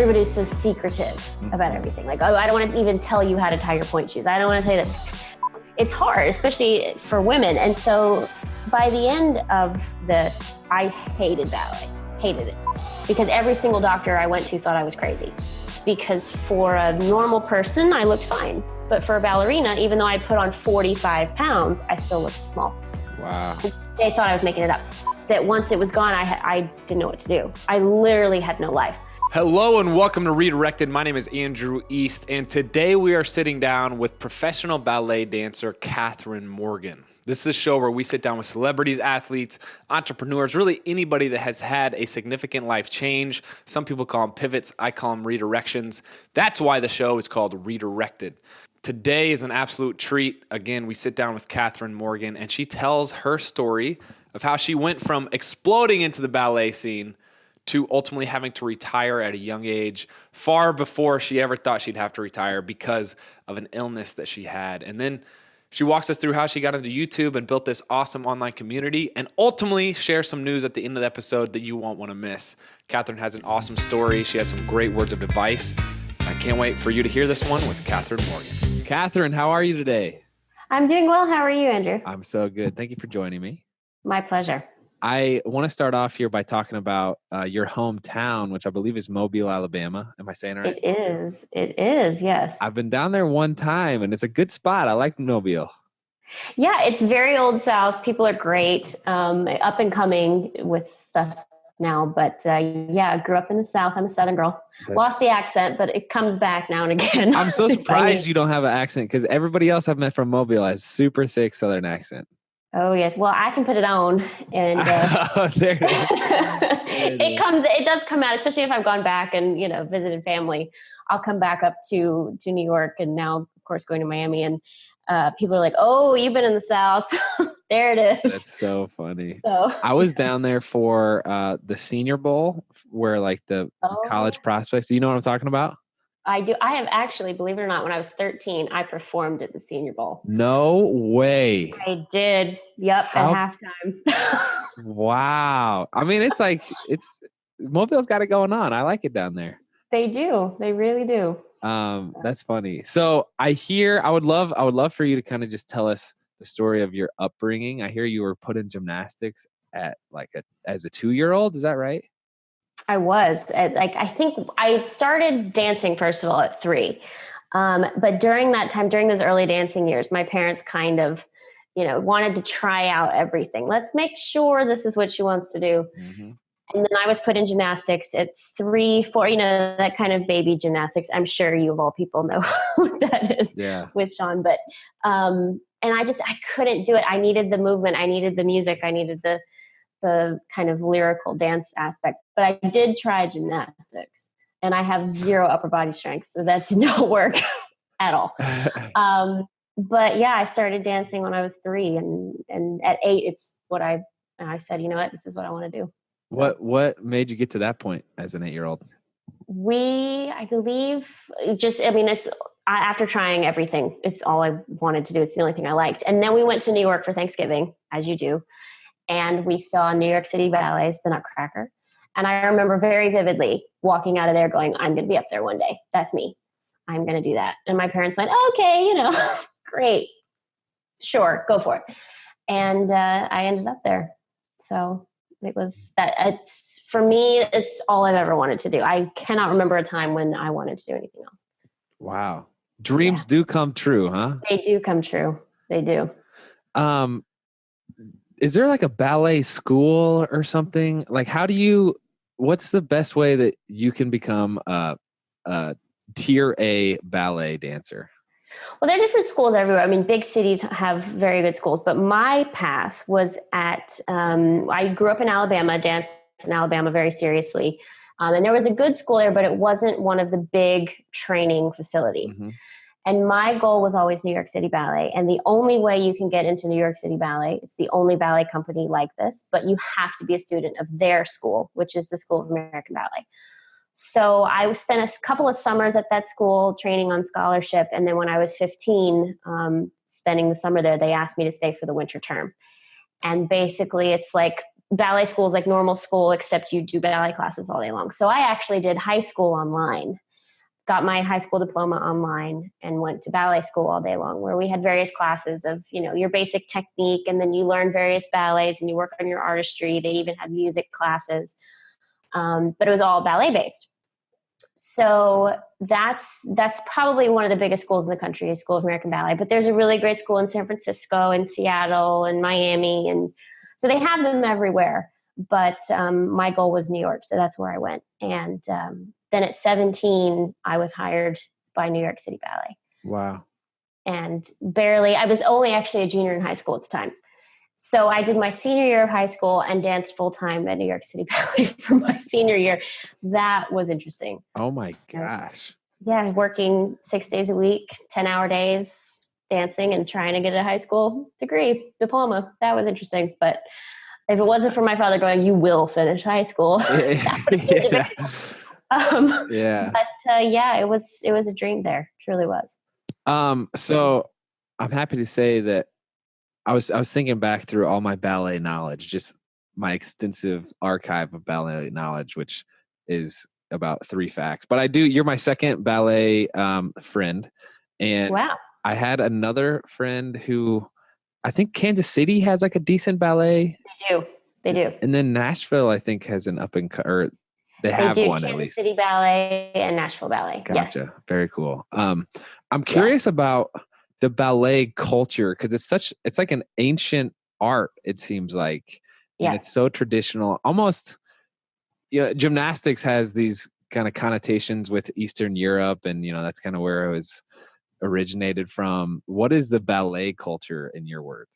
everybody's so secretive about everything. Like, oh, I don't want to even tell you how to tie your point shoes. I don't want to say that. It's hard, especially for women. And so by the end of this, I hated ballet, hated it. Because every single doctor I went to thought I was crazy. Because for a normal person, I looked fine. But for a ballerina, even though I put on 45 pounds, I still looked small. Wow. They thought I was making it up. That once it was gone, I didn't know what to do. I literally had no life. Hello and welcome to Redirected. My name is Andrew East, and today we are sitting down with professional ballet dancer Kathryn Morgan. This is a show where we sit down with celebrities, athletes, entrepreneurs, really anybody that has had a significant life change. Some people call them pivots. I call them redirections. That's why the show is called Redirected. Today is an absolute treat. Again, we sit down with Kathryn Morgan, and she tells her story of how she went from exploding into the ballet scene to ultimately having to retire at a young age, far before she ever thought she'd have to retire because of an illness that she had. And then she walks us through how she got into YouTube and built this awesome online community, and ultimately shares some news at the end of the episode that you won't want to miss. Kathryn has an awesome story. She has some great words of advice. I can't wait for you to hear this one with Kathryn Morgan. Kathryn, how are you today? I'm doing well. How are you, Andrew? I'm so good. Thank you for joining me. My pleasure. I want to start off here by talking about your hometown, which I believe is Mobile, Alabama. Am I saying it right? It is, yes. I've been down there one time, and it's a good spot. I like Mobile. Yeah, it's very old South. People are great, up and coming with stuff now. But yeah, I grew up in the South. I'm a Southern girl. Lost the accent, but it comes back now and again. I'm so surprised you don't have an accent, because everybody else I've met from Mobile has super thick Southern accent. Oh yes, well I can put it on, and there it is. It does come out, especially if I've gone back and visited family. I'll come back up to New York, and now of course going to Miami, and people are like, "Oh, you've been in the South." There it is. That's so funny. So I was down there for the Senior Bowl, where like the college prospects. Do you know what I'm talking about? I do. I have actually, believe it or not, when I was 13, I performed at the Senior Bowl. No way. I did. Yep. At halftime. Wow. I mean, Mobile's got it going on. I like it down there. They do. They really do. That's funny. So I would love for you to kind of just tell us the story of your upbringing. I hear you were put in gymnastics at as a 2-year-old. Is that right? I was I think I started dancing first of all at 3. But during that time, during those early dancing years, my parents kind of, wanted to try out everything. Let's make sure this is what she wants to do. Mm-hmm. And then I was put in gymnastics at 3, 4, that kind of baby gymnastics. I'm sure you of all people know what that is with Sean, but, and I couldn't do it. I needed the movement. I needed the music. I needed the kind of lyrical dance aspect, but I did try gymnastics, and I have 0 upper body strength, so that did not work at all. But yeah, I started dancing when I was 3, and at 8, it's what I said, you know what, this is what I want to do. So, what made you get to that point as an 8-year-old? I believe it's after trying everything, it's all I wanted to do. It's the only thing I liked. And then we went to New York for Thanksgiving, as you do. And we saw New York City Ballet's The Nutcracker. And I remember very vividly walking out of there going, I'm going to be up there one day. That's me. I'm going to do that. And my parents went, okay, great. Sure, go for it. And I ended up there. So it was that. For me, it's all I've ever wanted to do. I cannot remember a time when I wanted to do anything else. Wow. Dreams do come true, huh? They do come true. They do. Is there like a ballet school or something? Like, what's the best way that you can become a tier A ballet dancer? Well, there are different schools everywhere. I mean, big cities have very good schools, but my path was I grew up in Alabama, danced in Alabama very seriously. And there was a good school there, but it wasn't one of the big training facilities. Mm-hmm. And my goal was always New York City Ballet. And the only way you can get into New York City Ballet, it's the only ballet company like this, but you have to be a student of their school, which is the School of American Ballet. So I spent a couple of summers at that school training on scholarship. And then when I was 15, spending the summer there, they asked me to stay for the winter term. And basically it's like ballet school is like normal school, except you do ballet classes all day long. So I actually did high school online, got my high school diploma online, and went to ballet school all day long, where we had various classes of, your basic technique, and then you learn various ballets and you work on your artistry. They even had music classes, but it was all ballet based. So that's probably one of the biggest schools in the country, is School of American Ballet. But there's a really great school in San Francisco and Seattle and Miami, and so they have them everywhere. But my goal was New York, so that's where I went. And then at 17, I was hired by New York City Ballet. Wow. And I was only actually a junior in high school at the time. So I did my senior year of high school and danced full time at New York City Ballet for my senior year. That was interesting. Oh my gosh. Yeah, working 6 days a week, 10-hour days, dancing and trying to get a high school diploma. That was interesting. But if it wasn't for my father going, "You will finish high school," that would have been difficult. But it was a dream there. It truly was. So I'm happy to say that I was thinking back through all my ballet knowledge, just my extensive archive of ballet knowledge, which is about 3 facts. But you're my second ballet friend. And wow. I had another friend who, I think Kansas City has like a decent ballet. They do. And then Nashville, I think, has an they have one at least. Kansas City Ballet and Nashville Ballet. Gotcha. Yes. Very cool. I'm curious about the ballet culture, because it's like an ancient art, it seems like. Yeah. And it's so traditional. Almost, gymnastics has these kind of connotations with Eastern Europe, and that's kind of where it was originated from. What is the ballet culture in your words?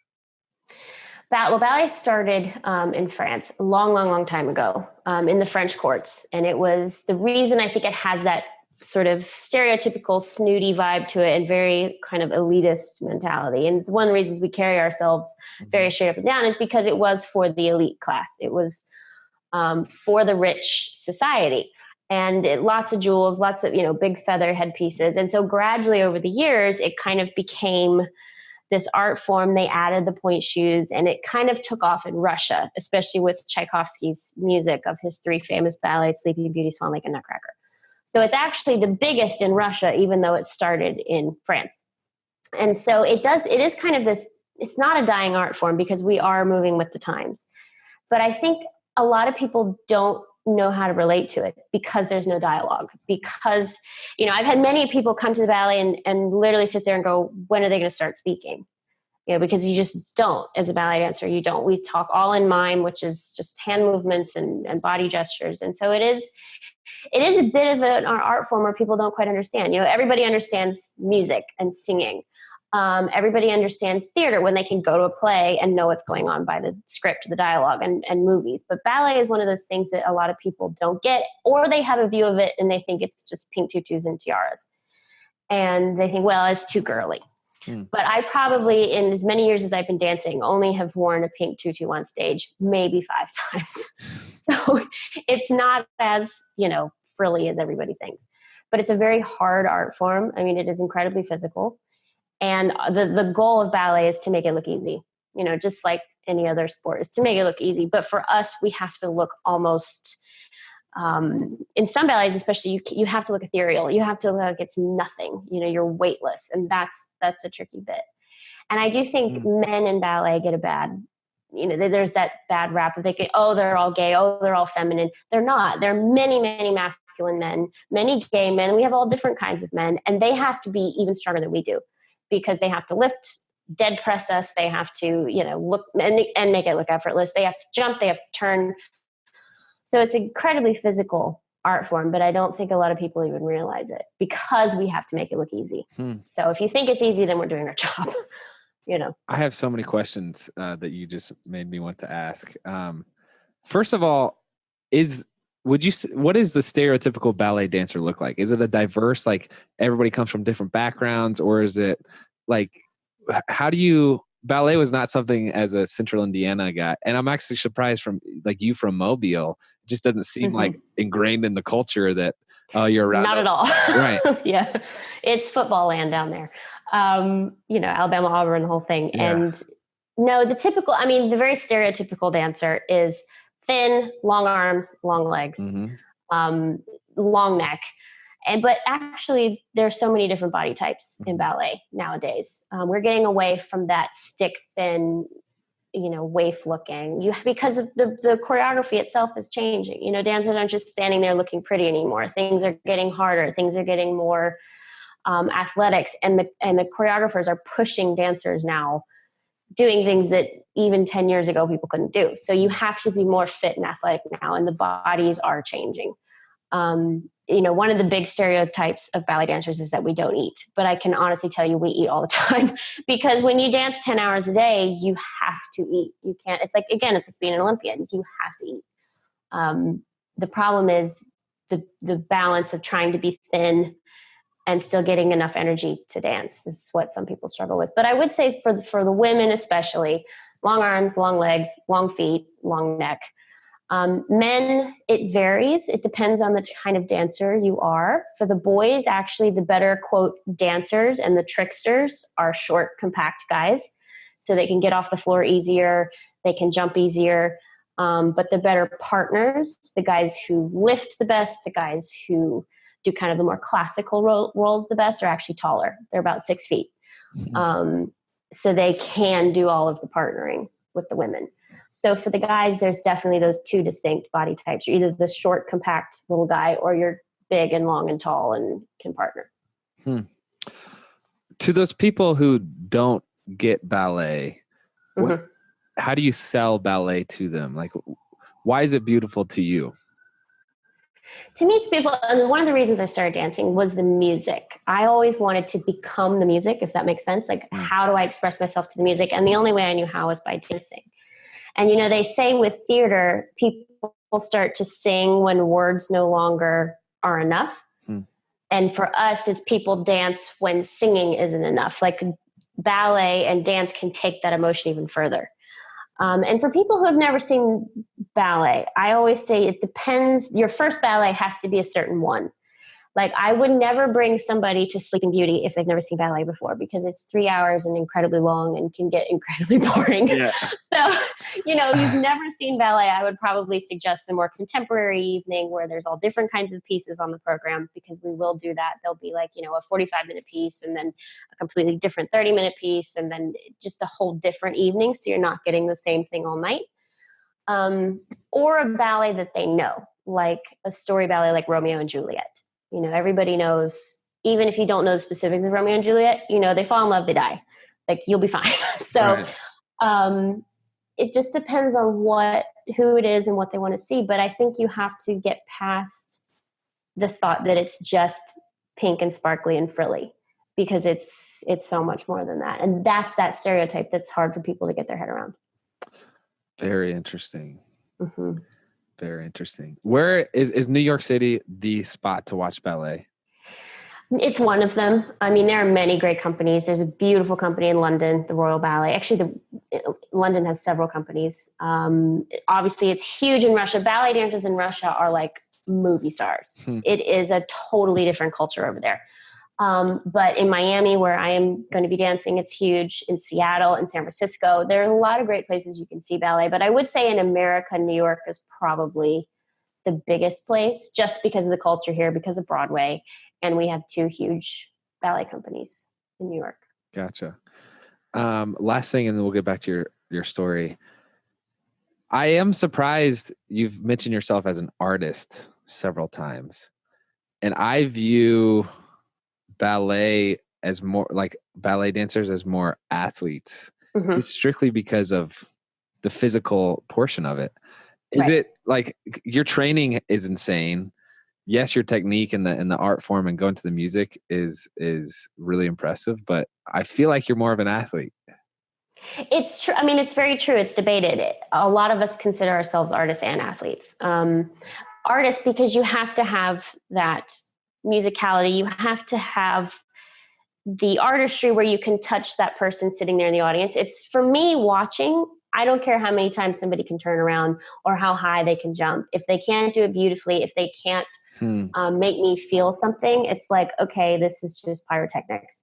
Ballet started in France a long, long, long time ago, in the French courts. And it was the reason I think it has that sort of stereotypical snooty vibe to it and very kind of elitist mentality. And it's one of the reasons we carry ourselves very straight up and down, is because it was for the elite class. It was for the rich society. And lots of jewels, lots of, big feather headpieces. And so gradually over the years, it kind of became this art form. They added the point shoes, and it kind of took off in Russia, especially with Tchaikovsky's music of his 3 famous ballets, Sleeping Beauty, Swan Lake, and Nutcracker. So it's actually the biggest in Russia, even though it started in France. And so it is kind of this, it's not a dying art form because we are moving with the times. But I think a lot of people don't know how to relate to it because there's no dialogue. Because, I've had many people come to the ballet and literally sit there and go, when are they going to start speaking? Because you just don't, as a ballet dancer, you don't. We talk all in mime, which is just hand movements and body gestures. And so it is a bit of an art form where people don't quite understand. Everybody understands music and singing. Everybody understands theater when they can go to a play and know what's going on by the script, the dialogue, and movies. But ballet is one of those things that a lot of people don't get, or they have a view of it and they think it's just pink tutus and tiaras. And they think, well, it's too girly. But I probably, in as many years as I've been dancing, only have worn a pink tutu on stage maybe 5 times. So it's not as, frilly as everybody thinks. But it's a very hard art form. I mean, it is incredibly physical. And the goal of ballet is to make it look easy, just like any other sport, is to make it look easy. But for us, we have to look almost, in some ballets especially, you have to look ethereal. You have to look like it's nothing. You're weightless. And that's the tricky bit. And I do think men in ballet get a bad, there's that bad rap of thinking, oh, they're all gay, oh, they're all feminine. They're not. There are many, many masculine men, many gay men. We have all different kinds of men, and they have to be even stronger than we do, because they have to lift, dead press us. They have to, look and make it look effortless. They have to jump. They have to turn. So it's incredibly physical art form, but I don't think a lot of people even realize it because we have to make it look easy. So if you think it's easy, then we're doing our job. I have so many questions that you just made me want to ask. First of all, what is the stereotypical ballet dancer look like? Is it a diverse, like everybody comes from different backgrounds, or is it like, ballet was not something as a Central Indiana guy. And I'm actually surprised from you from Mobile. It just doesn't seem like ingrained in the culture that, you're around. Not at all. Right. Yeah. It's football land down there. Alabama, Auburn, the whole thing. Yeah. And No, the very stereotypical dancer is thin, long arms, long legs, Mm-hmm. long neck. But actually, there are so many different body types in Mm-hmm. ballet nowadays. We're getting away from that stick thin, waif looking. Because of the choreography itself is changing. Dancers aren't just standing there looking pretty anymore. Things are getting harder. Things are getting more athletics, and the choreographers are pushing dancers now, doing things that even 10 years ago people couldn't do. So you have to be more fit and athletic now, and the bodies are changing. One of the big stereotypes of ballet dancers is that we don't eat, but I can honestly tell you we eat all the time because when you dance 10 hours a day, you have to eat. You can't, it's like being an Olympian. You have to eat. The problem is the balance of trying to be thin and still getting enough energy to dance is what some people struggle with. But I would say for the women, especially, long arms, long legs, long feet, long neck. Men, it varies. It depends on the kind of dancer you are. For the boys, actually, the better, quote, dancers and the tricksters are short, compact guys. So they can get off the floor easier. They can jump easier. But the better partners, the guys who lift the best, the guys who do kind of the more classical roles the best, are actually taller. They're about 6 feet. Mm-hmm. So they can do all of the partnering with the women. So for the guys, there's definitely those two distinct body types. You're either the short, compact little guy, or you're big and long and tall and can partner. To those people who don't get ballet, Mm-hmm. how do you sell ballet to them? Like, why is it beautiful to you? To me, it's beautiful. And one of the reasons I started dancing was the music. I always wanted to become the music, if that makes sense. Like, how do I express myself to the music? And the only way I knew how was by dancing. And, they say with theater, people start to sing when words no longer are enough. And for us, it's people dance when singing isn't enough. Like, ballet and dance can take that emotion even further. And for people who have never seen ballet, I always say it depends. Your first ballet has to be a certain one. Like, I would never bring somebody to Sleeping Beauty if they've never seen ballet before, because it's 3 hours and incredibly long and can get incredibly boring. Yeah. So, you've never seen ballet, I would probably suggest a more contemporary evening where there's all different kinds of pieces on the program, because we will do that. There'll be like, a 45-minute piece, and then a completely different 30-minute piece, and then just a whole different evening. So you're not getting the same thing all night. Or a ballet that they know, like a story ballet like Romeo and Juliet. Everybody knows, even if you don't know the specifics of Romeo and Juliet, they fall in love, they die. Like, you'll be fine. So it just depends on who it is and what they want to see. But I think you have to get past the thought that it's just pink and sparkly and frilly, because it's so much more than that. And that's that stereotype that's hard for people to get their head around. Very interesting. Mm-hmm. Very interesting. Where is New York City the spot to watch ballet? It's one of them. I mean, there are many great companies. There's a beautiful company in London, the Royal Ballet. Actually, London has several companies. Obviously, it's huge in Russia. Ballet dancers in Russia are like movie stars. It is a totally different culture over there. But in Miami, where I am going to be dancing, it's huge. In Seattle and San Francisco, there are a lot of great places you can see ballet. But I would say in America, New York is probably the biggest place, just because of the culture here, because of Broadway. And we have 2 huge ballet companies in New York. Gotcha. Last thing, and then we'll get back to your story. I am surprised you've mentioned yourself as an artist several times. And I view ballet as more like ballet dancers as more athletes, strictly because of the physical portion of it. Is it like your training is insane? Yes, your technique and the art form and going to the music is really impressive, but I feel like you're more of an athlete. It's true. I mean, it's very true. It's debated. A lot of us consider ourselves artists and athletes. Artists, because you have to have that musicality. You have to have the artistry where you can touch that person sitting there in the audience. It's, for me, watching, I don't care how many times somebody can turn around or how high they can jump. If they can't do it beautifully, if they can't make me feel something, it's like, okay, this is just pyrotechnics.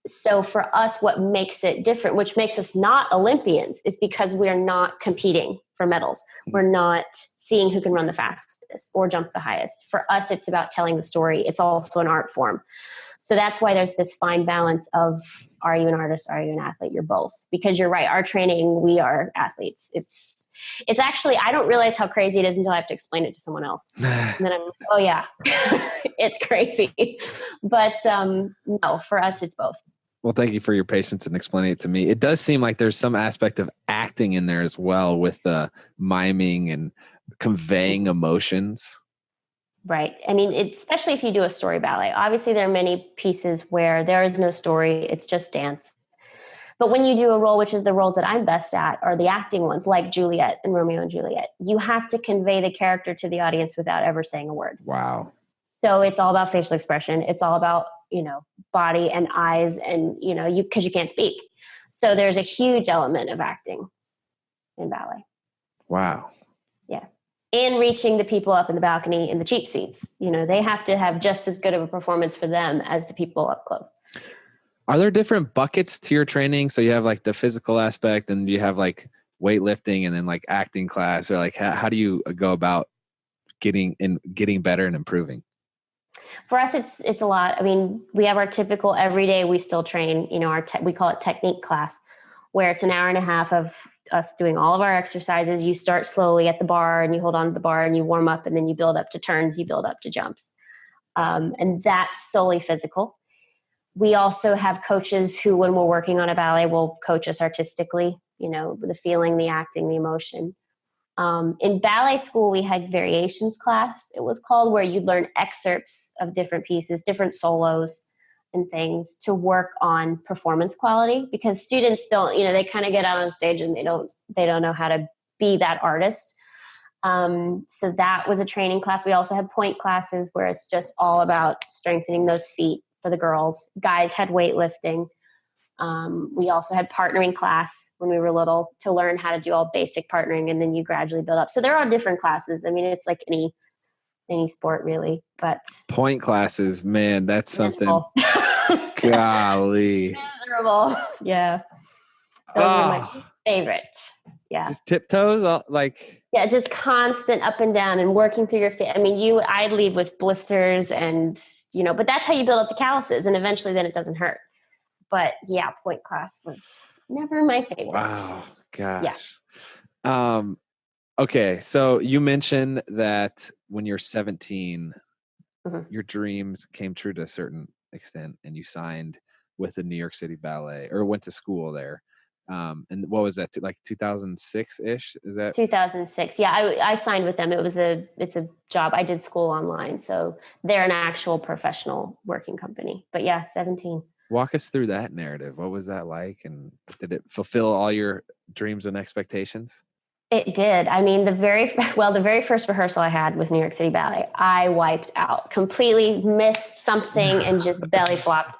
So for us, what makes it different, which makes us not Olympians, is because we're not competing for medals. We're not seeing who can run the fastest or jump the highest. For us, it's about telling the story. It's also an art form. So that's why there's this fine balance of, are you an artist? Are you an athlete? You're both. Because you're right. Our training, we are athletes. It's actually, I don't realize how crazy it is until I have to explain it to someone else. And then I'm like, oh yeah, it's crazy. But no, for us, it's both. Well, thank you for your patience in explaining it to me. It does seem like there's some aspect of acting in there as well, with the miming and conveying emotions. Right. I mean, especially if you do a story ballet. Obviously, there are many pieces where there is no story. It's just dance. But when you do a role, which is the roles that I'm best at, are the acting ones, like Juliet and Romeo and Juliet, you have to convey the character to the audience without ever saying a word. Wow. So it's all about facial expression. It's all about, body and eyes and, because you can't speak. So there's a huge element of acting in ballet. Wow. Yeah. And reaching the people up in the balcony in the cheap seats. They have to have just as good of a performance for them as the people up close. Are there different buckets to your training? So you have like the physical aspect, and you have like weightlifting, and then like acting class, or like how do you go about getting better and improving? For us, it's a lot. I mean, we have our typical every day we still train, we call it technique class, where it's an hour and a half of us doing all of our exercises. You start slowly at the bar and you hold on to the bar and you warm up, and then you build up to turns, you build up to jumps. And that's solely physical. We also have coaches who, when we're working on a ballet, will coach us artistically, the feeling, the acting, the emotion. In ballet school, we had variations class, it was called, where you'd learn excerpts of different pieces, different solos and things to work on performance quality, because students don't, they kind of get out on stage and they don't know how to be that artist. So that was a training class. We also had point classes where it's just all about strengthening those feet for the girls. Guys had weightlifting. We also had partnering class when we were little to learn how to do all basic partnering, and then you gradually build up. So there are different classes. I mean, it's like any sport really, but point classes, man, that's something. Golly. Miserable. Yeah. Those are my favorite. Yeah. Just tiptoes, yeah, just constant up and down and working through your feet. I mean, I'd leave with blisters and, but that's how you build up the calluses, and eventually then it doesn't hurt. But yeah, point class was never my favorite. Wow. Gosh. Yeah. Okay. So you mentioned that when you're 17, your dreams came true to a certain extent, and you signed with the New York City Ballet, or went to school there. And what was that? Like 2006 ish? Is that 2006? Yeah. I signed with them. It's a job. I did school online. So they're an actual professional working company, but yeah, 17. Walk us through that narrative. What was that like? And did it fulfill all your dreams and expectations? It did. I mean, the very first rehearsal I had with New York City Ballet, I wiped out, completely missed something and just belly flopped.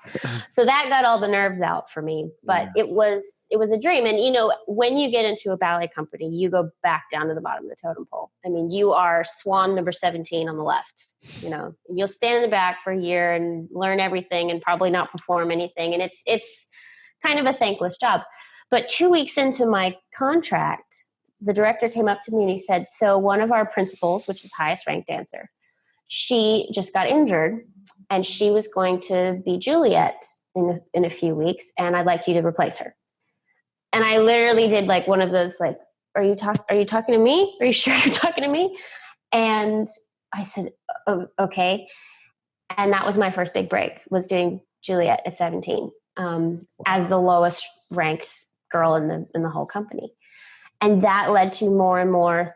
So that got all the nerves out for me, but it was a dream. And, when you get into a ballet company, you go back down to the bottom of the totem pole. I mean, you are swan number 17 on the left. You'll stand in the back for a year and learn everything and probably not perform anything. And it's kind of a thankless job. But 2 weeks into my contract, the director came up to me and he said, so one of our principals, which is the highest ranked dancer, she just got injured and she was going to be Juliet in a few weeks, and I'd like you to replace her. And I literally did like one of those, like, are you talking to me? Are you sure you're talking to me? And I said, oh, okay. And that was my first big break, was doing Juliet at 17, as the lowest ranked girl in the whole company. And that led to more and more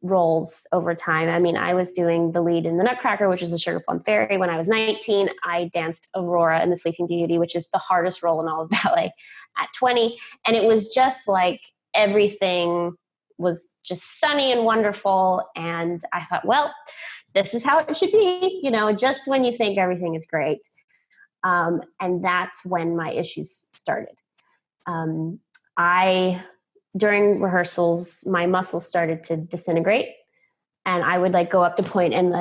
roles over time. I mean, I was doing the lead in The Nutcracker, which is the Sugar Plum Fairy. When I was 19, I danced Aurora in The Sleeping Beauty, which is the hardest role in all of ballet, at 20. And it was just like everything was just sunny and wonderful. And I thought, well, this is how it should be, just when you think everything is great. And that's when my issues started. During rehearsals, my muscles started to disintegrate, and I would go up to point and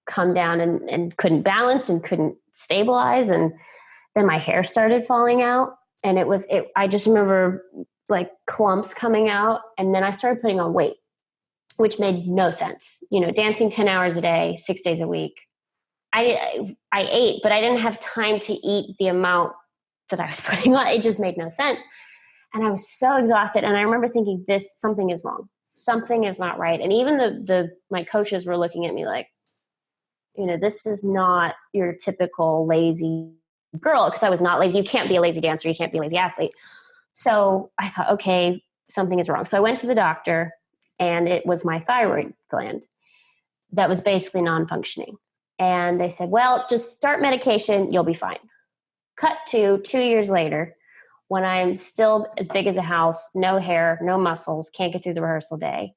come down and couldn't balance and couldn't stabilize. And Then my hair started falling out, and I just remember like clumps coming out. And then I started putting on weight, which made no sense. Dancing 10 hours a day, 6 days a week. I ate, but I didn't have time to eat the amount that I was putting on. It just made no sense. And I was so exhausted. And I remember thinking, something is wrong. Something is not right. And even my coaches were looking at me like, this is not your typical lazy girl, because I was not lazy. You can't be a lazy dancer. You can't be a lazy athlete. So I thought, okay, something is wrong. So I went to the doctor, and it was my thyroid gland that was basically non-functioning. And they said, well, just start medication. You'll be fine. Cut to 2 years later, when I'm still as big as a house, no hair, no muscles, can't get through the rehearsal day.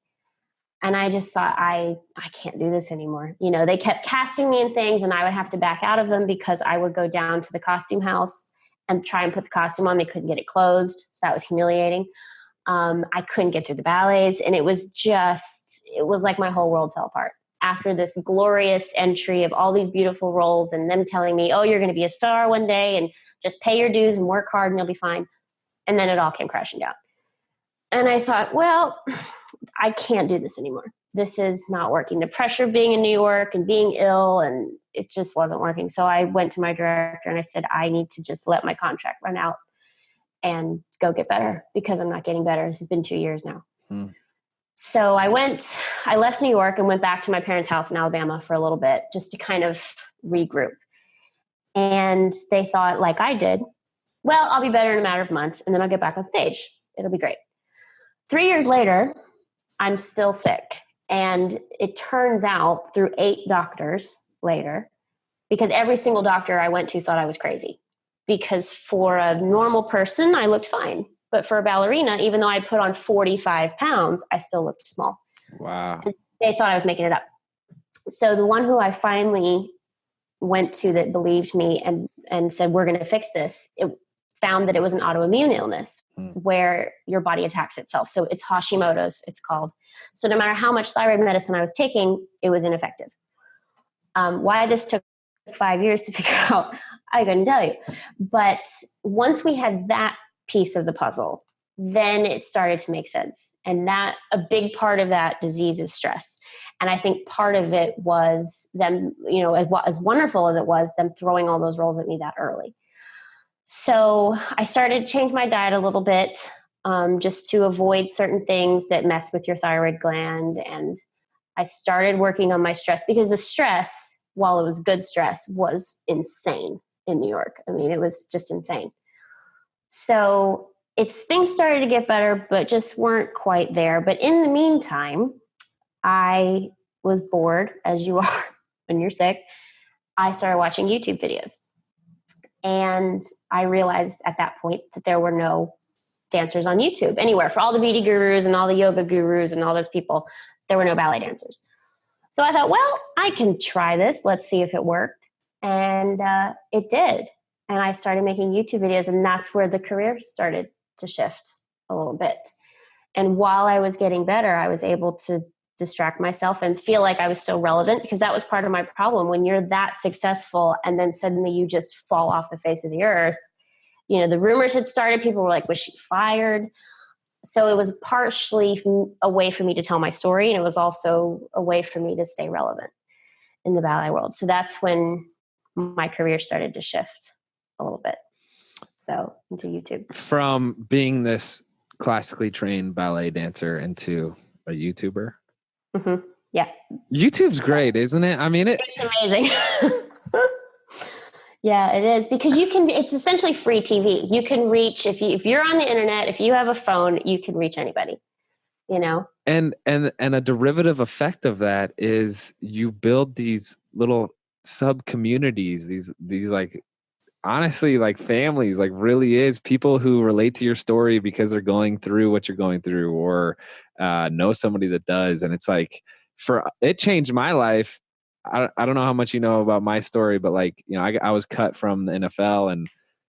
And I just thought, I can't do this anymore. They kept casting me in things, and I would have to back out of them because I would go down to the costume house and try and put the costume on. They couldn't get it closed. So that was humiliating. I couldn't get through the ballets. And it was like my whole world fell apart after this glorious entry of all these beautiful roles, and them telling me, oh, you're going to be a star one day, and just pay your dues and work hard and you'll be fine. And then it all came crashing down. And I thought, well, I can't do this anymore. This is not working. The pressure of being in New York and being ill, and it just wasn't working. So I went to my director and I said, I need to just let my contract run out and go get better, because I'm not getting better. This has been 2 years now. So I left New York and went back to my parents' house in Alabama for a little bit, just to kind of regroup. And they thought, like I did, well, I'll be better in a matter of months, and then I'll get back on stage. It'll be great. 3 years later, I'm still sick. And it turns out, through 8 doctors later, because every single doctor I went to thought I was crazy. Because for a normal person, I looked fine. But for a ballerina, even though I put on 45 pounds, I still looked small. Wow. And they thought I was making it up. So the one who I finally went to that believed me and said, we're going to fix this, it found that it was an autoimmune illness where your body attacks itself. So it's Hashimoto's, it's called. So no matter how much thyroid medicine I was taking, it was ineffective. Why this took 5 years to figure out, I couldn't tell you. But once we had that piece of the puzzle, then it started to make sense. And that a big part of that disease is stress. And I think part of it was them, as wonderful as it was, them throwing all those roles at me that early. So I started to change my diet a little bit, just to avoid certain things that mess with your thyroid gland. And I started working on my stress, because the stress, while it was good stress, was insane in New York. I mean, it was just insane. So things started to get better, but just weren't quite there. But in the meantime, I was bored, as you are when you're sick. I started watching YouTube videos. And I realized at that point that there were no dancers on YouTube anywhere. For all the beauty gurus and all the yoga gurus and all those people, there were no ballet dancers. So I thought, well, I can try this. Let's see if it worked. And it did. And I started making YouTube videos, and that's where the career started to shift a little bit. And while I was getting better, I was able to distract myself and feel like I was still relevant, because that was part of my problem. When you're that successful and then suddenly you just fall off the face of the earth, the rumors had started. People were like, was she fired? So it was partially a way for me to tell my story, and it was also a way for me to stay relevant in the ballet world. So that's when my career started to shift a little bit. So into YouTube. From being this classically trained ballet dancer into a YouTuber. Mm-hmm. Yeah. YouTube's great, isn't it? I mean, it's amazing. Yeah, it is, because it's essentially free TV. You can reach, if you're on the internet, if you have a phone, you can reach anybody, And a derivative effect of that is you build these little sub communities, these like, honestly, like families, like really is people who relate to your story because they're going through what you're going through, or know somebody that does. And it's like, it changed my life. I don't know how much you know about my story, but like, I was cut from the NFL, and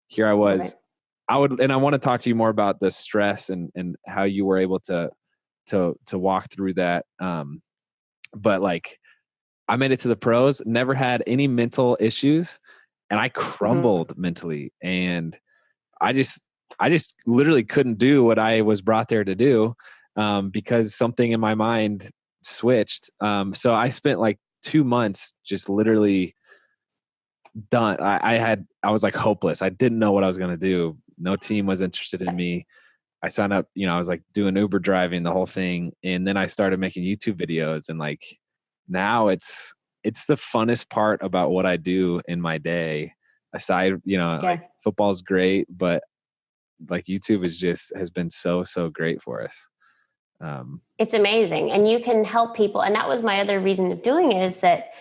here I was. Okay. I want to talk to you more about the stress and how you were able to walk through that. But like, I made it to the pros, never had any mental issues. and I crumbled mentally, and I just literally couldn't do what I was brought there to do, because something in my mind switched. So I spent like 2 months just literally done. I was like hopeless. I didn't know what I was going to do. No team was interested in me. I signed up, I was like doing Uber driving, the whole thing. And then I started making YouTube videos, and like now it's the funnest part about what I do in my day. Aside, like football's great, but like YouTube has been so great for us. It's amazing. And you can help people. And that was my other reason of doing it, is that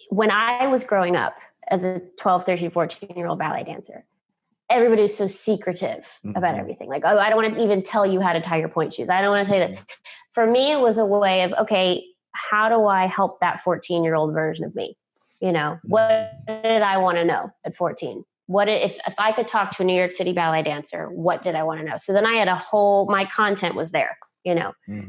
when I was growing up as a 12, 13, 14-year-old ballet dancer, everybody was so secretive about everything. Like, oh, I don't want to even tell you how to tie your point shoes. I don't want to say that. For me, it was a way of, okay, how do I help that 14-year-old version of me? What did I want to know at 14? What if I could talk to a New York City ballet dancer, what did I want to know? So then I had my content was there,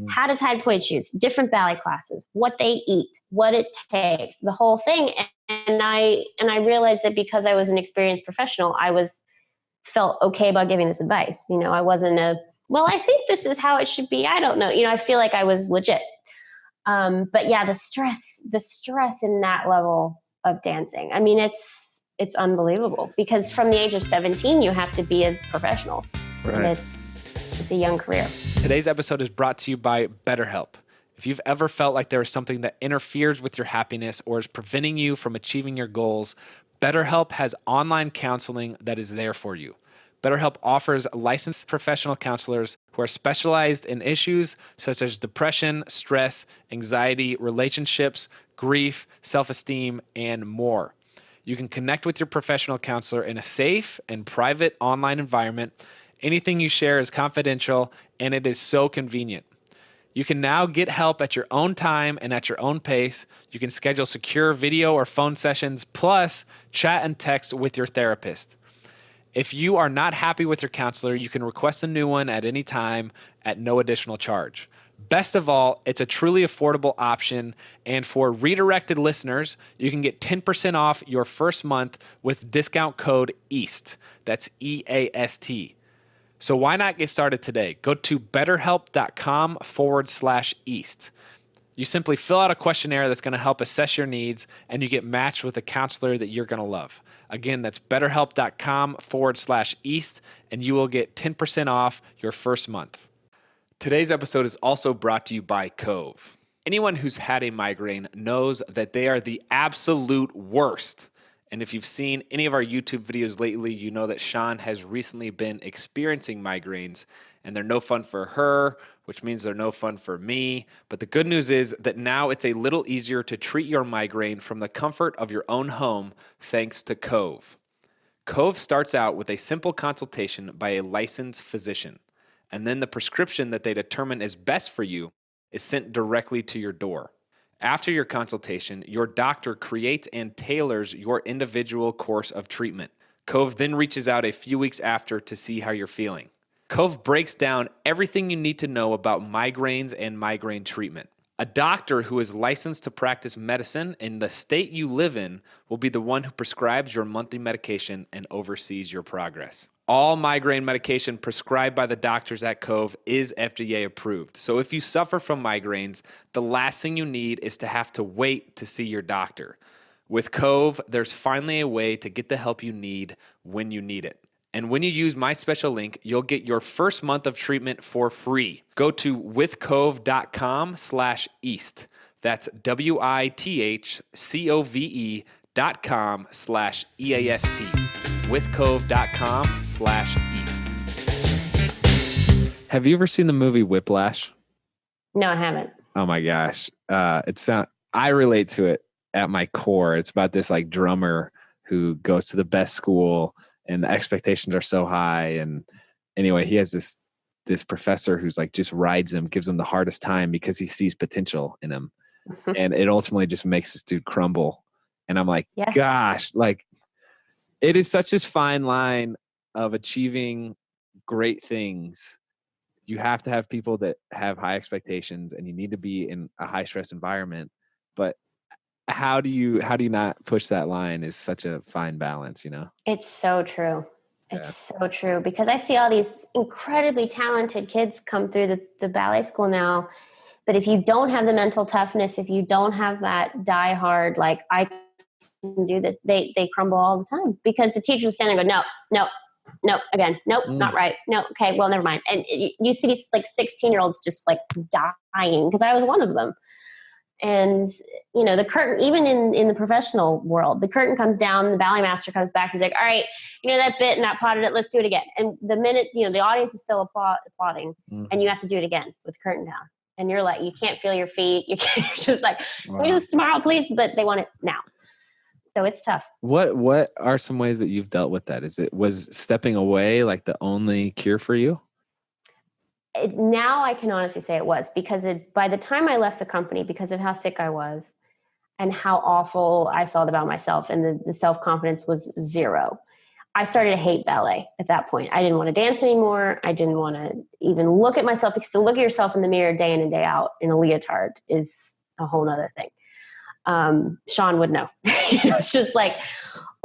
how to tie point shoes, different ballet classes, what they eat, what it takes, the whole thing. And I realized that because I was an experienced professional, felt okay about giving this advice. I wasn't I think this is how it should be. I don't know. I feel like I was legit. But yeah, the stress in that level of dancing. I mean, it's unbelievable, because from the age of 17, you have to be a professional. Right. And it's a young career. Today's episode is brought to you by BetterHelp. If you've ever felt like there is something that interferes with your happiness or is preventing you from achieving your goals, BetterHelp has online counseling that is there for you. BetterHelp offers licensed professional counselors who are specialized in issues such as depression, stress, anxiety, relationships, grief, self-esteem, and more. You can connect with your professional counselor in a safe and private online environment. Anything you share is confidential, and it is so convenient. You can now get help at your own time and at your own pace. You can schedule secure video or phone sessions, plus chat and text with your therapist. If you are not happy with your counselor, you can request a new one at any time at no additional charge. Best of all, it's a truly affordable option. And for redirected listeners, you can get 10% off your first month with discount code EAST. That's EAST. So why not get started today? Go to betterhelp.com/East. You simply fill out a questionnaire that's going to help assess your needs, and you get matched with a counselor that you're going to love. Again, that's betterhelp.com/East, and you will get 10% off your first month. Today's episode is also brought to you by Cove. Anyone who's had a migraine knows that they are the absolute worst. And if you've seen any of our YouTube videos lately, you know that Sean has recently been experiencing migraines, and they're no fun for her, which means they're no fun for me. But the good news is that now it's a little easier to treat your migraine from the comfort of your own home thanks to Cove. Cove starts out with a simple consultation by a licensed physician, and then the prescription that they determine is best for you is sent directly to your door. After your consultation, your doctor creates and tailors your individual course of treatment. Cove then reaches out a few weeks after to see how you're feeling. Cove breaks down everything you need to know about migraines and migraine treatment. A doctor who is licensed to practice medicine in the state you live in will be the one who prescribes your monthly medication and oversees your progress. All migraine medication prescribed by the doctors at Cove is FDA approved. So if you suffer from migraines, the last thing you need is to have to wait to see your doctor. With Cove, there's finally a way to get the help you need when you need it. And when you use my special link, you'll get your first month of treatment for free. Go to withcove.com/East. That's WITHCOVE.com/EAST. withcove.com/East. Have you ever seen the movie Whiplash? No, I haven't. Oh my gosh. I relate to it at my core. It's about this like drummer who goes to the best school and the expectations are so high. And anyway, he has this professor who's like just rides him, gives him the hardest time because he sees potential in him. And it ultimately just makes this dude crumble. And I'm like, gosh, like it is such this fine line of achieving great things. You have to have people that have high expectations and you need to be in a high stress environment. But how do you not push that line is such a fine balance, you know? It's so true. It's so true, because I see all these incredibly talented kids come through the ballet school now. But if you don't have the mental toughness, if you don't have that die hard, like I can do this, they crumble all the time, because the teachers stand there and go, no, again, nope, not right. No. Okay. Well, never mind. And you see these like 16-year-olds just like dying, because I was one of them. And, you know, the curtain, even in the professional world, the curtain comes down, the ballet master comes back. He's like, all right, you know, that bit and that potted it, let's do it again. And the minute, you know, the audience is still applauding, and you have to do it again with the curtain down. And you're like, you can't feel your feet. You're just like, can we do this tomorrow, please? But they want it now. So it's tough. What are some ways that you've dealt with that? Was stepping away like the only cure for you? Now I can honestly say it was, because by the time I left the company, because of how sick I was and how awful I felt about myself, and the self-confidence was zero, I started to hate ballet at that point. I didn't want to dance anymore. I didn't want to even look at myself, because to look at yourself in the mirror day in and day out in a leotard is a whole nother thing. Sean would know. It's just like,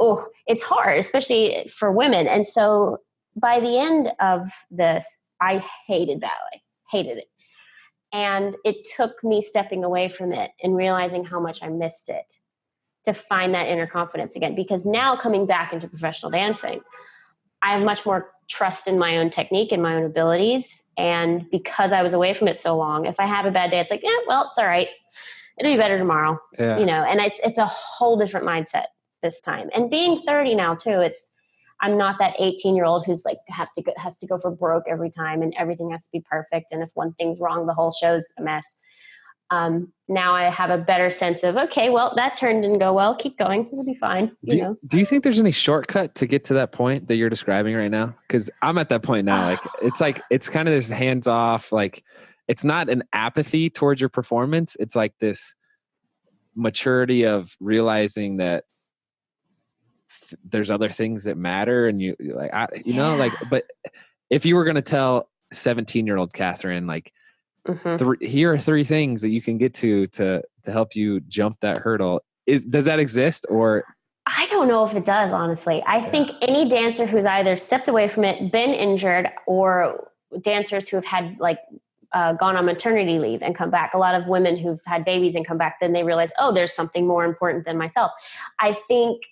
oh, it's hard, especially for women. And so by the end of this, I hated ballet, hated it. And it took me stepping away from it and realizing how much I missed it to find that inner confidence again. Because now coming back into professional dancing, I have much more trust in my own technique and my own abilities. And because I was away from it so long, if I have a bad day, it's like, yeah, well, it's all right. It'll be better tomorrow, you know, and it's a whole different mindset this time. And being 30 now too, I'm not that 18-year-old who's like has to go for broke every time, and everything has to be perfect. And if one thing's wrong, the whole show's a mess. Now I have a better sense of, okay, well, that turn didn't go well. Keep going. It'll be fine. Do you think there's any shortcut to get to that point that you're describing right now? Because I'm at that point now. Like it's kind of this hands off, like it's not an apathy towards your performance. It's like this maturity of realizing that there's other things that matter, and you like, but if you were going to tell 17-year-old Kathryn, like, here are 3 things that you can get to help you jump that hurdle. Does that exist? Or I don't know if it does, honestly. I think any dancer who's either stepped away from it, been injured, or dancers who have had like gone on maternity leave and come back. A lot of women who've had babies and come back, then they realize, oh, there's something more important than myself. I think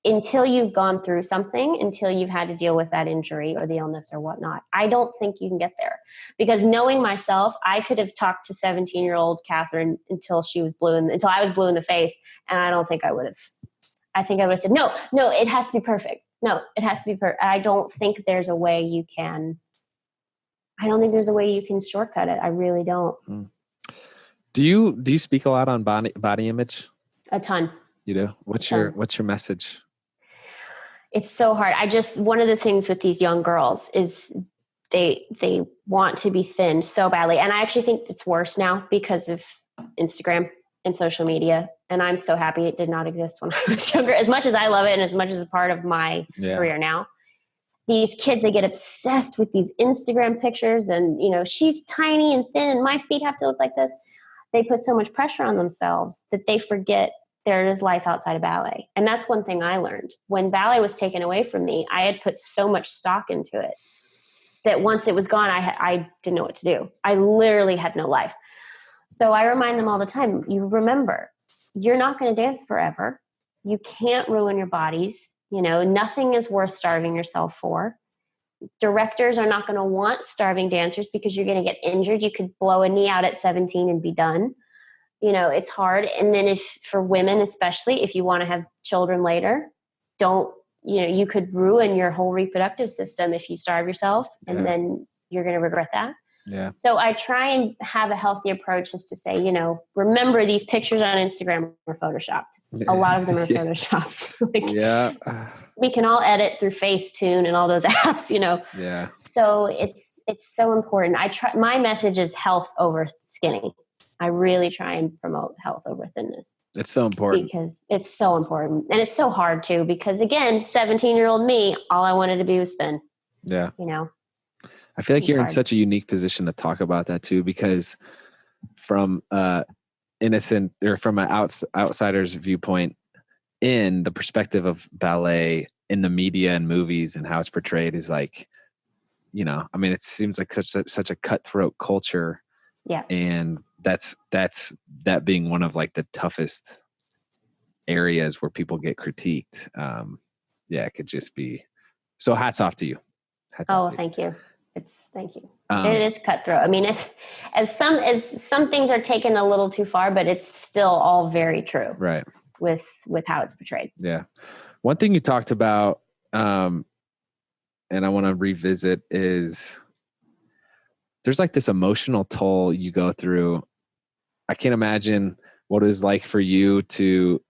until you've gone through something, until you've had to deal with that injury or the illness or whatnot, I don't think you can get there. Because knowing myself, I could have talked to 17-year-old Kathryn until I was blue in the face, and I don't think I would have. I think I would have said, no, it has to be perfect. No, it has to be perfect. I don't think there's a way you can. I don't think there's a way you can shortcut it. I really don't. Do you speak a lot on body image? A ton. You do? What's your message? It's so hard. One of the things with these young girls is they want to be thin so badly. And I actually think it's worse now because of Instagram and social media. And I'm so happy it did not exist when I was younger, as much as I love it and as much as a part of my career now. These kids, they get obsessed with these Instagram pictures, and, you know, she's tiny and thin and my feet have to look like this. They put so much pressure on themselves that they forget there is life outside of ballet. And that's one thing I learned. When ballet was taken away from me, I had put so much stock into it that once it was gone, I didn't know what to do. I literally had no life. So I remind them all the time, you remember, you're not going to dance forever. You can't ruin your bodies. You know, nothing is worth starving yourself for. Directors are not going to want starving dancers because you're going to get injured. You could blow a knee out at 17 and be done. You know, it's hard. And then for women, especially if you want to have children later, you could ruin your whole reproductive system if you starve yourself, and then you're going to regret that. Yeah. So I try and have a healthy approach, is to say, you know, remember these pictures on Instagram are photoshopped. A lot of them are photoshopped. We can all edit through Facetune and all those apps, you know. Yeah. So it's so important. My message is health over skinny. I really try and promote health over thinness. It's so important. Because it's so important. And it's so hard too, because again, 17-year-old me, all I wanted to be was thin. Yeah. You know, I feel like you're in such a unique position to talk about that too, because from innocent or from an outsider's viewpoint in the perspective of ballet in the media and movies and how it's portrayed is like, I mean, it seems like such a cutthroat culture. Yeah. And that being one of like the toughest areas where people get critiqued. It could just be, so hats off to you. Thank you. Thank you. It is cutthroat. I mean, it's as some things are taken a little too far, but it's still all very true. Right. With how it's portrayed. Yeah. One thing you talked about, and I want to revisit, is there's like this emotional toll you go through. I can't imagine what it was like for you to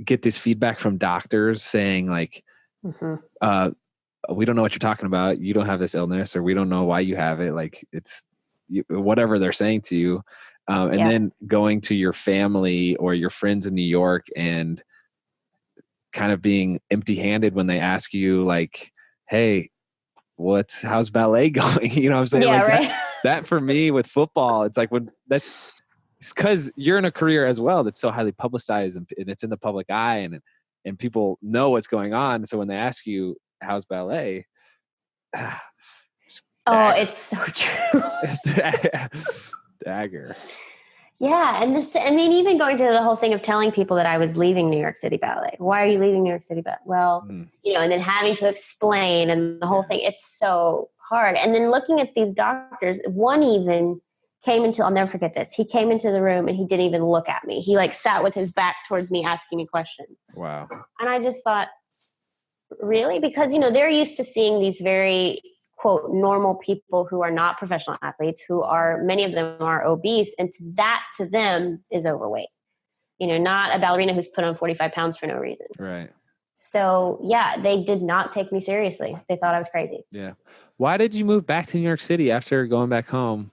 get this feedback from doctors saying like, we don't know what you're talking about. You don't have this illness, or we don't know why you have it. Like it's whatever they're saying to you. Then going to your family or your friends in New York and kind of being empty-handed when they ask you like, hey, how's ballet going? You know what I'm saying? Yeah, like right. that for me with football, it's like it's because you're in a career as well that's so highly publicized and it's in the public eye and people know what's going on. So when they ask you, how's ballet? It's so true. Dagger. Yeah. And then even going to the whole thing of telling people that I was leaving New York City Ballet. Why are you leaving New York City Ballet? Well, and then having to explain and the whole thing, it's so hard. And then looking at these doctors, one even I'll never forget this. He came into the room and he didn't even look at me. He like sat with his back towards me asking me questions. Wow. And I just thought, really? Because, they're used to seeing these very, quote, normal people who are not professional athletes, many of them are obese. And that to them is overweight, not a ballerina who's put on 45 pounds for no reason. Right. So they did not take me seriously. They thought I was crazy. Yeah. Why did you move back to New York City after going back home?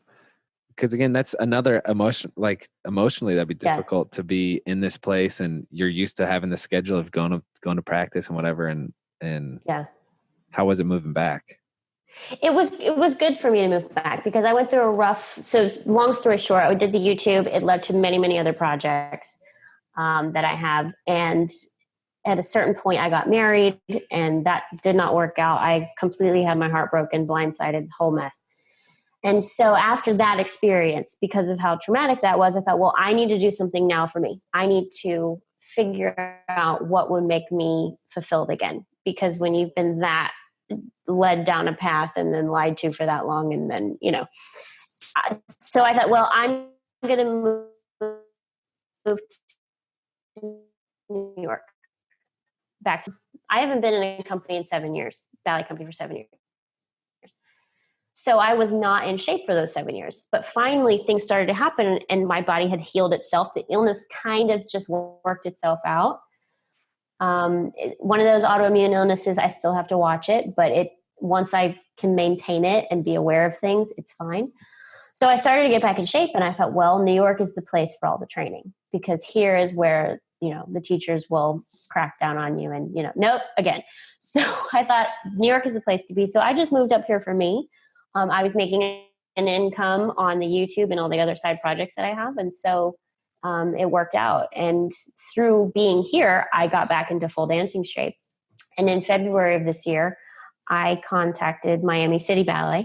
Because again, that's another emotion, like emotionally that'd be difficult to be in this place and you're used to having the schedule of going to practice and whatever. And how was it moving back? It was good for me to move back because I went through so long story short, I did the YouTube. It led to many, many other projects that I have. And at a certain point I got married and that did not work out. I completely had my heart broken, blindsided, whole mess. And so after that experience, because of how traumatic that was, I thought, well, I need to do something now for me. I need to figure out what would make me fulfilled again. Because when you've been that led down a path and then lied to for that long and then, so I thought, well, I'm going to move to New York. I haven't been in a company in 7 years, ballet company for 7 years. So I was not in shape for those 7 years, but finally things started to happen and my body had healed itself. The illness kind of just worked itself out. One of those autoimmune illnesses, I still have to watch it, but once I can maintain it and be aware of things, it's fine. So I started to get back in shape and I thought, well, New York is the place for all the training because here is where, the teachers will crack down on you and, nope, again. So I thought New York is the place to be. So I just moved up here for me. I was making an income on the YouTube and all the other side projects that I have. And so it worked out. And through being here, I got back into full dancing shape. And in February of this year, I contacted Miami City Ballet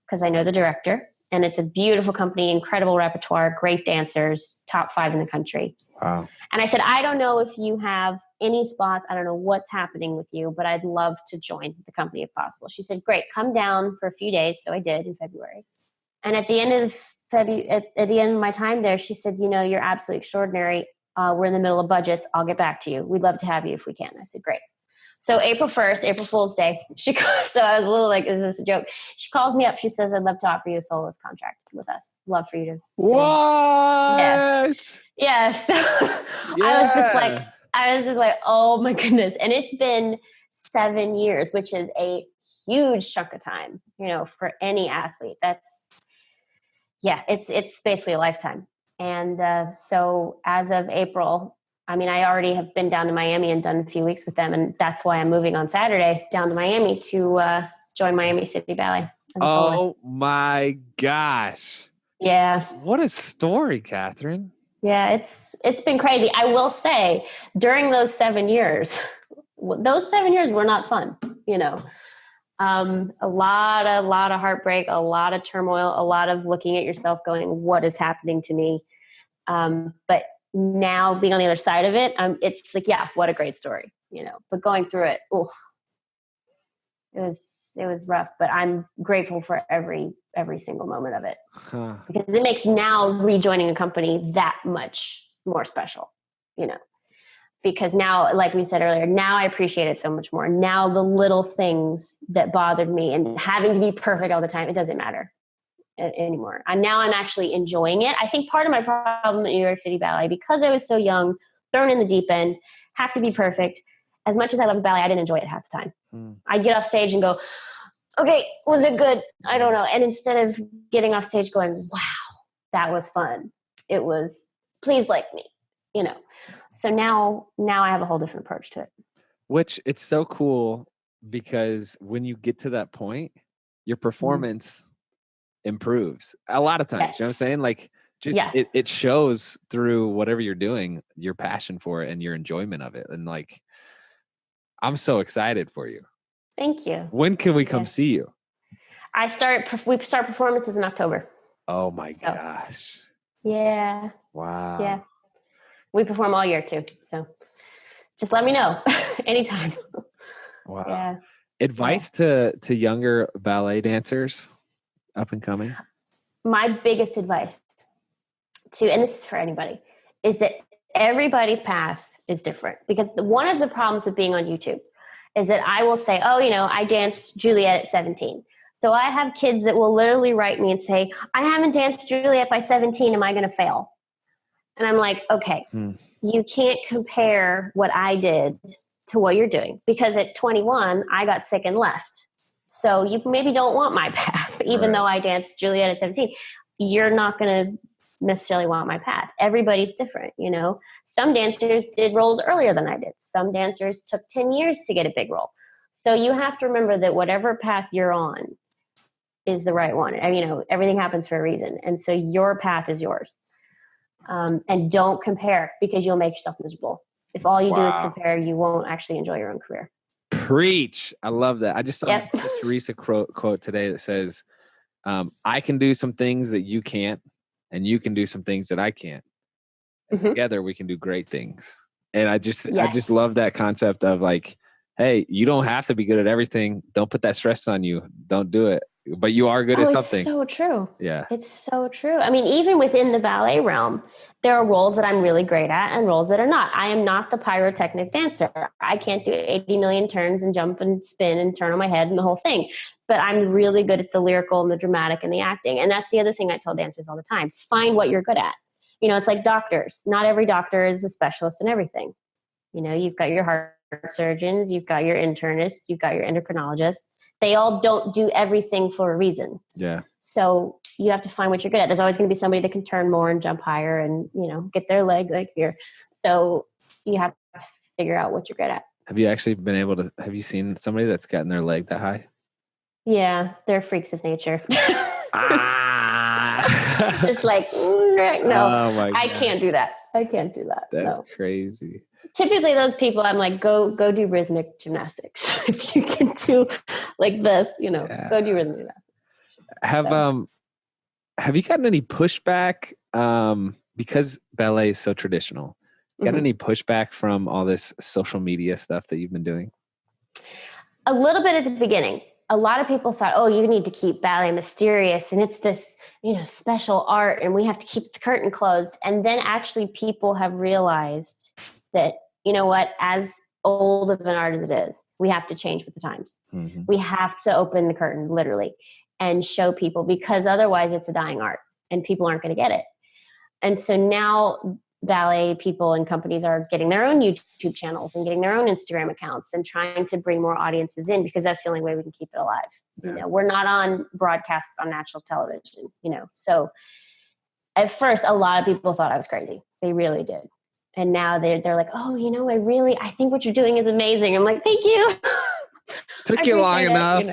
because I know the director. And it's a beautiful company, incredible repertoire, great dancers, top 5 in the country. Wow. And I said, I don't know if you have any spots. I don't know what's happening with you, but I'd love to join the company if possible. She said, great, come down for a few days. So I did in February. And at the end of February, at the end of my time there, she said, you're absolutely extraordinary. We're in the middle of budgets. I'll get back to you. We'd love to have you if we can. I said, great. So April 1st, April Fool's Day, so I was a little like, is this a joke? She calls me up. She says, I'd love to offer you a soloist contract with us. Love for you to. What? Yeah. So I was just like, oh my goodness. And it's been 7 years, which is a huge chunk of time, for any athlete. It's basically a lifetime. And so as of April, I already have been down to Miami and done a few weeks with them. And that's why I'm moving on Saturday down to Miami to join Miami City Ballet. Oh my gosh. Yeah. What a story, Kathryn. Yeah, it's been crazy. I will say during those 7 years, those 7 years were not fun, you know. A lot of heartbreak, a lot of turmoil, a lot of looking at yourself going, what is happening to me? But now being on the other side of it, it's like, yeah, what a great story, you know, but going through it, it was rough, but I'm grateful for every single moment of it because it makes now rejoining a company that much more special, you know, because now, like we said earlier, now I appreciate it so much more. Now the little things that bothered me and having to be perfect all the time, it doesn't matter anymore. And now I'm actually enjoying it. I think part of my problem at New York City Ballet, because I was so young, thrown in the deep end, have to be perfect. As much as I love ballet, I didn't enjoy it half the time. I'd get off stage and go, okay, was it good? I don't know. And instead of getting off stage going, wow, that was fun. It was, please like me, you know. So now I have a whole different approach to it. Which it's so cool because when you get to that point, your performance improves a lot of times. Yes. You know what I'm saying? Like just it shows through whatever you're doing, your passion for it and your enjoyment of it. And like, I'm so excited for you. Thank you. When can we come see you? We start performances in October. Oh my gosh. Yeah. Wow. Yeah. We perform all year too. So just let me know anytime. Wow. Yeah. Advice to younger ballet dancers up and coming? My biggest advice and this is for anybody, is that everybody's path is different. Because one of the problems with being on YouTube is that I will say, oh, you know, I danced Juliet at 17. So I have kids that will literally write me and say, I haven't danced Juliet by 17. Am I going to fail? And I'm like, okay, you can't compare what I did to what you're doing. Because at 21, I got sick and left. So you maybe don't want my path, even though I danced Juliet at 17. You're not going to necessarily want my path. Everybody's different, you know. Some dancers did roles earlier than I did. Some dancers took 10 years to get a big role. So you have to remember that whatever path you're on is the right one. And, you know, everything happens for a reason. And so your path is yours. And don't compare because you'll make yourself miserable. If all you do is compare, you won't actually enjoy your own career. Preach. I love that. I just saw a Teresa quote today that says, I can do some things that you can't, and you can do some things that I can't. And together we can do great things. And I just love that concept of like, hey, you don't have to be good at everything. Don't put that stress on you. Don't do it. But you are good at something. It's so true. Yeah. It's so true. I mean, even within the ballet realm, there are roles that I'm really great at and roles that are not. I am not the pyrotechnic dancer. I can't do 80 million turns and jump and spin and turn on my head and the whole thing. But I'm really good at the lyrical and the dramatic and the acting. And that's the other thing I tell dancers all the time. Find what you're good at. You know, it's like doctors. Not every doctor is a specialist in everything. You know, you've got your heart surgeons, you've got your internists, you've got your endocrinologists. They all don't do everything for a reason. Yeah. So you have to find what you're good at. There's always going to be somebody that can turn more and jump higher and, you know, get their leg like here. So you have to figure out what you're good at. Have you actually have you seen somebody that's gotten their leg that high? Yeah, they're freaks of nature. Just like, no, I can't do that. I can't do that. That's crazy. Typically those people, I'm like, go do rhythmic gymnastics. If you can do like this, you know, go do rhythmic gymnastics. Have you gotten any pushback? Because ballet is so traditional. Got any pushback from all this social media stuff that you've been doing? A little bit at the beginning. A lot of people thought, oh, you need to keep ballet mysterious and it's this, you know, special art and we have to keep the curtain closed. And then actually people have realized that, you know what, as old of an art as it is, we have to change with the times. We have to open the curtain literally and show people, because otherwise it's a dying art and people aren't going to get it. And so now ballet people and companies are getting their own YouTube channels and getting their own Instagram accounts and trying to bring more audiences in, because that's the only way we can keep it alive. You know, we're not on broadcast on national television, you know. So at first, a lot of people thought I was crazy. They really did. And now they're like, oh, you know, I think what you're doing is amazing. I'm like, thank you. Took you long enough.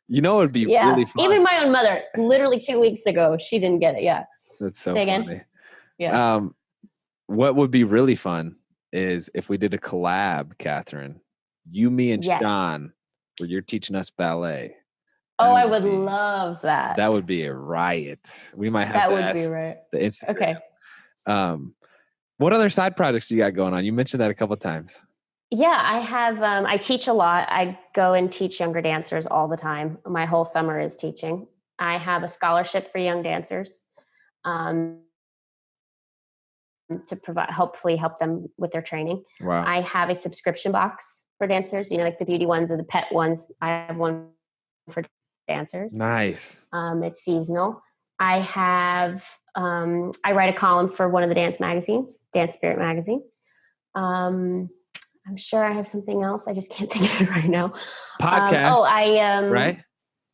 You know, it'd be really fun. Even my own mother, literally 2 weeks ago, she didn't get it. Yeah. That's so funny. Yeah. What would be really fun is if we did a collab, Kathryn, you, me, and Yes. Sean, where you're teaching us ballet. Oh, I would love that. That would be a riot. We might have that to would ask be right. the Instagram. Okay. What other side projects you got going on? You mentioned that a couple of times. Yeah, I have. I teach a lot. I go and teach younger dancers all the time. My whole summer is teaching. I have a scholarship for young dancers to provide, hopefully help them with their training. Wow. I have a subscription box for dancers, like the beauty ones or the pet ones. I have one for dancers. Nice. It's seasonal. I have, I write a column for one of the dance magazines, Dance Spirit magazine. I'm sure I have something else. I just can't think of it right now. Podcast. I right?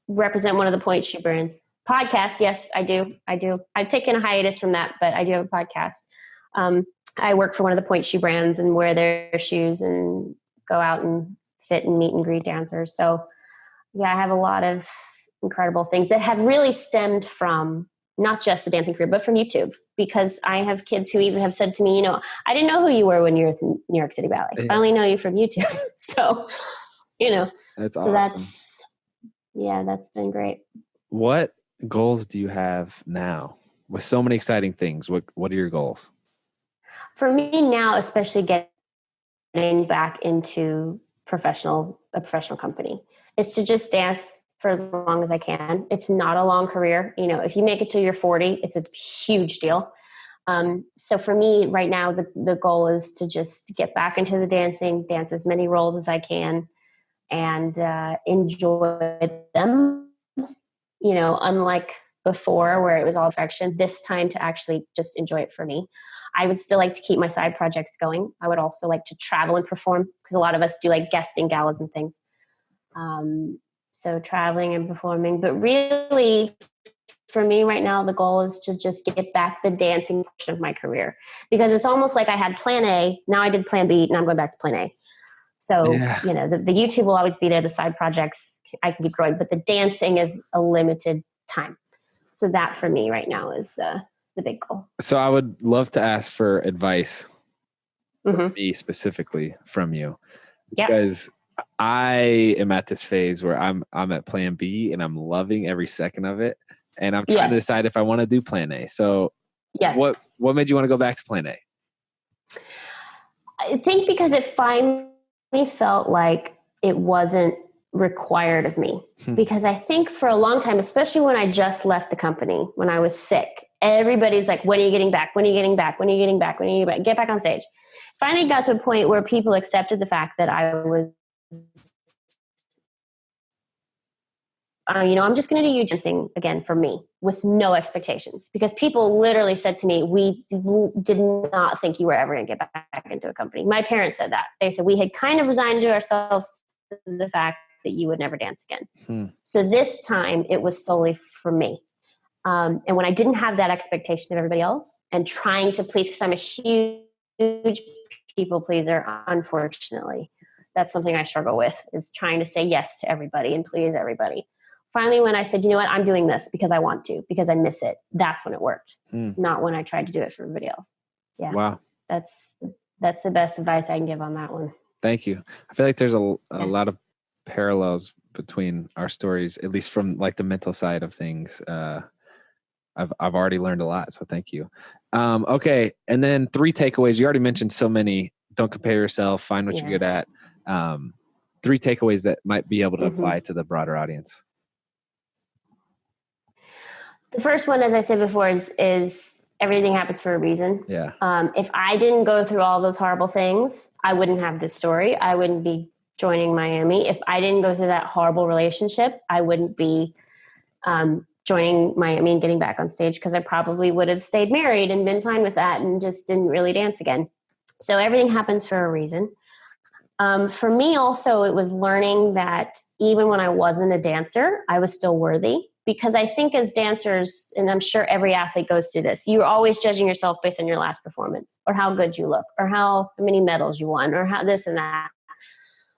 represent one of the point shoe brands. Podcast, yes, I do. I've taken a hiatus from that, but I do have a podcast. I work for one of the point shoe brands and wear their shoes and go out and fit and meet and greet dancers. So yeah, I have a lot of incredible things that have really stemmed from not just the dancing career, but from YouTube, because I have kids who even have said to me, I didn't know who you were when you were at New York City Ballet. I only know you from YouTube. So, That's so awesome. That's been great. What goals do you have now with so many exciting things? What are your goals? For me now, especially getting back into a professional company, is to just dance for as long as I can. It's not a long career. If you make it till you're 40, it's a huge deal. So for me right now, the goal is to just get back into the dancing, dance as many roles as I can, and enjoy them. Unlike before where it was all perfection, this time to actually just enjoy it for me. I would still like to keep my side projects going. I would also like to travel and perform, because a lot of us do like guesting galas and things. So traveling and performing, but really for me right now, the goal is to just get back the dancing portion of my career, because it's almost like I had plan A. Now I did plan B. Now I'm going back to plan A. So, the YouTube will always be there. The side projects, I can keep growing, but the dancing is a limited time. So that for me right now is the big goal. So I would love to ask for advice for me specifically from you, because I am at this phase where I'm at plan B and I'm loving every second of it. And I'm trying to decide if I want to do plan A. So what made you want to go back to plan A? I think because it finally felt like it wasn't required of me, because I think for a long time, especially when I just left the company, when I was sick, everybody's like, when are you getting back? When are you getting back? When are you getting back? When are you getting back? Get back on stage. Finally got to a point where people accepted the fact that I was, I'm just going to do you dancing again for me with no expectations, because people literally said to me, we did not think you were ever going to get back into a company. My parents said that. They said we had kind of resigned to ourselves to the fact that you would never dance again. So this time it was solely for me. And when I didn't have that expectation of everybody else and trying to please, because I'm a huge people pleaser, unfortunately, that's something I struggle with, is trying to say yes to everybody and please everybody. Finally, when I said, you know what, I'm doing this because I want to, because I miss it, that's when it worked. Not when I tried to do it for everybody else. Yeah. Wow. That's the best advice I can give on that one. Thank you. I feel like there's a lot of parallels between our stories, at least from like the mental side of things. I've already learned a lot, so thank you. Okay, and then 3 takeaways. You already mentioned so many. Don't compare yourself. Find what you're good at. 3 takeaways that might be able to apply to the broader audience. The first one, as I said before, is everything happens for a reason. Yeah. If I didn't go through all those horrible things, I wouldn't have this story. I wouldn't be joining Miami. If I didn't go through that horrible relationship, I wouldn't be joining Miami and getting back on stage, because I probably would have stayed married and been fine with that and just didn't really dance again. So everything happens for a reason. For me also, it was learning that even when I wasn't a dancer, I was still worthy. Because I think as dancers, and I'm sure every athlete goes through this, you're always judging yourself based on your last performance, or how good you look, or how many medals you won, or how this and that.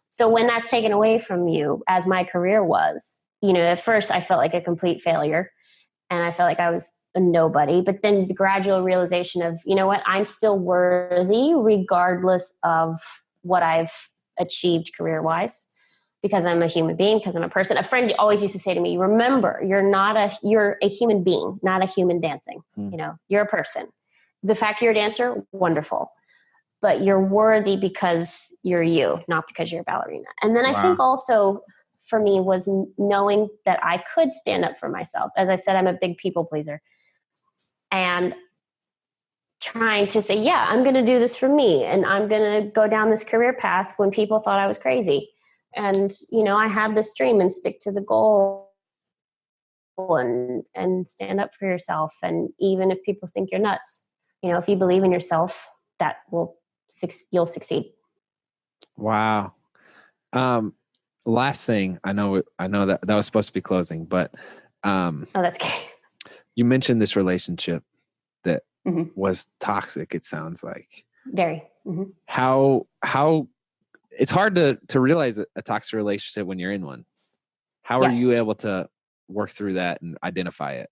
So when that's taken away from you, as my career was, at first I felt like a complete failure. and I felt like I was a nobody. But then the gradual realization of, you know what, I'm still worthy regardless of what I've achieved career-wise, because I'm a human being, because I'm a person. A friend always used to say to me, remember, you're a human being, not a human dancing. You know, you're a person. The fact you're a dancer, wonderful. But you're worthy because you're you, not because you're a ballerina. And then I think also for me was knowing that I could stand up for myself. As I said, I'm a big people pleaser. And trying to say, yeah, I'm going to do this for me. And I'm going to go down this career path when people thought I was crazy. And, you know, I have this dream, and stick to the goal and stand up for yourself. And even if people think you're nuts, you know, if you believe in yourself, you'll succeed. Wow. Last thing, I know that was supposed to be closing, but that's okay. You mentioned this relationship that was toxic. It sounds like very. How it's hard to realize a toxic relationship when you're in one. How are you able to work through that and identify it?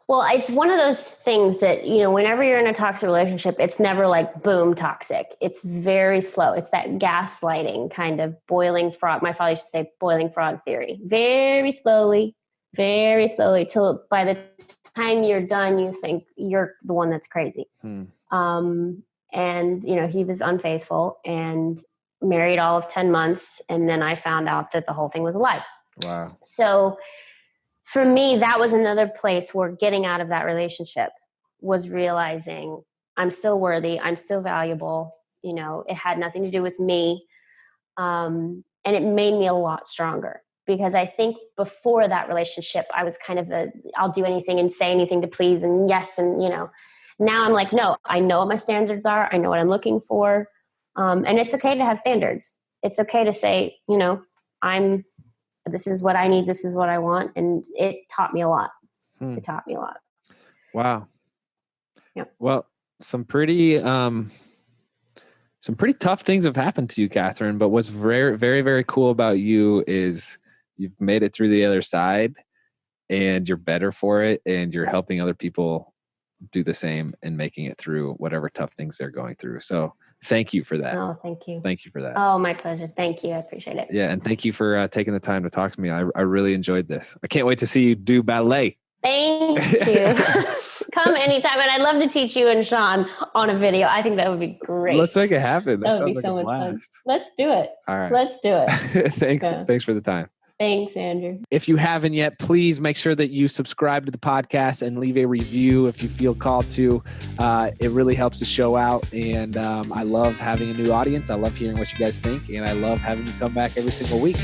Well, it's one of those things that, you know, whenever you're in a toxic relationship, it's never like boom toxic. It's very slow. It's that gaslighting kind of boiling frog. My father used to say boiling frog theory. Very slowly, till by the time you're done, you think you're the one that's crazy. And, you know, he was unfaithful and married all of 10 months. And then I found out that the whole thing was a lie. Wow. So for me, that was another place where getting out of that relationship was realizing I'm still worthy. I'm still valuable. You know, it had nothing to do with me. And it made me a lot stronger, because I think before that relationship, I was kind of I'll do anything and say anything to please and yes. And, you know, now I'm like, no, I know what my standards are. I know what I'm looking for. And it's okay to have standards. It's okay to say, you know, this is what I need. This is what I want. And it taught me a lot. It taught me a lot. Wow. Yep. Well, some pretty tough things have happened to you, Kathryn, but what's very, very, very cool about you is you've made it through the other side and you're better for it. And you're helping other people do the same and making it through whatever tough things they're going through. So thank you for that. Oh, thank you. Thank you for that. Oh, my pleasure. Thank you. I appreciate it. Yeah. And thank you for taking the time to talk to me. I really enjoyed this. I can't wait to see you do ballet. Thank you. Come anytime. And I'd love to teach you and Sean on a video. I think that would be great. Let's make it happen. That would be so much fun. Let's do it. All right. Let's do it. Thanks. Yeah. Thanks for the time. Thanks, Andrew. If you haven't yet, please make sure that you subscribe to the podcast and leave a review if you feel called to. It really helps the show out. And I love having a new audience. I love hearing what you guys think. And I love having you come back every single week.